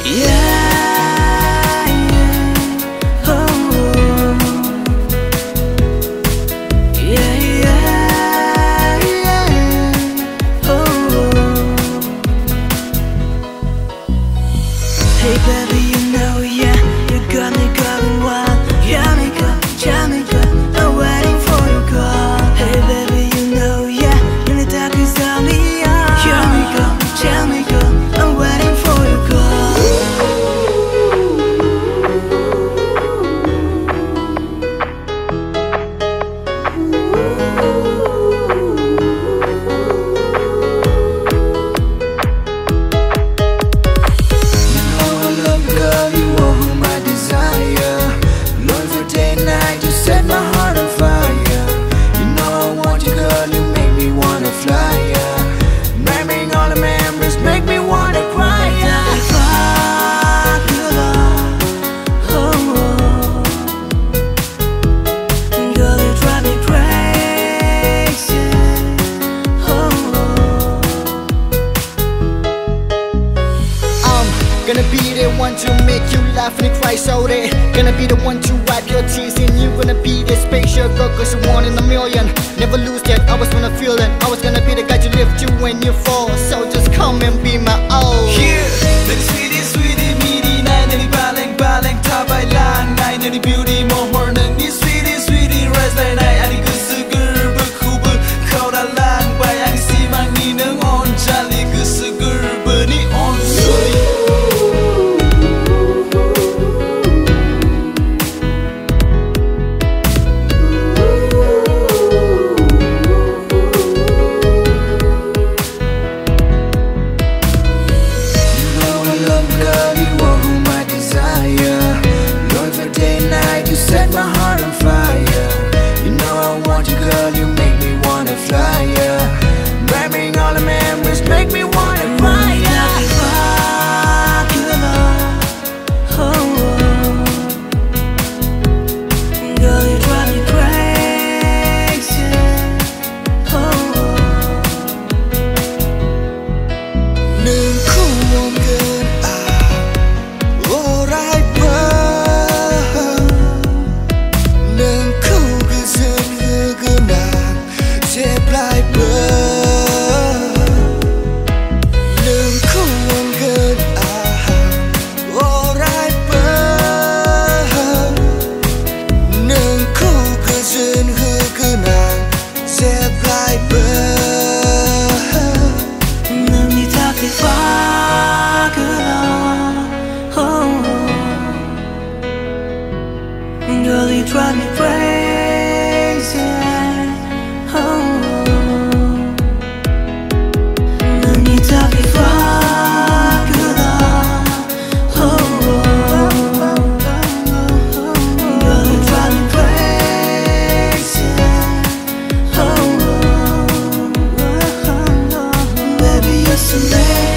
Hey baby, you know, yeah, you got me going wild. Yeah, me good, tell me good, I'm waiting for your call. Hey baby, you know, yeah, 눈에 딱 그 소리야. Yeah, me good, tell me good, I'm waiting for your call. Gonna be the one to make you laugh and cry so they gonna be the one to wipe your tears and you gonna be the special girl cause you're one in a million. Never lose that, always wanna feel it. Always gonna be the guy to lift you when you fall. So just come and be my own. Here, the sweetie, sweetie, meaty night, and balling, balling, top by lang night, and beauty more than this sweetie, sweetie, rest like night, and good sugar, but cool, but cold a lang by and see my nina on jolly good sugar, but it on sweet. Set my heart on fire. You know I want you, girl, you make me wanna fly, yeah. Grabbing all the memories make me wanna cry, yeah. Girl, you drive me crazy. Đừng không ôm gần alright Girl, you drive me crazy. 눈이 다 비바꾸다. Girl, you drive me crazy. Baby, you're so amazing.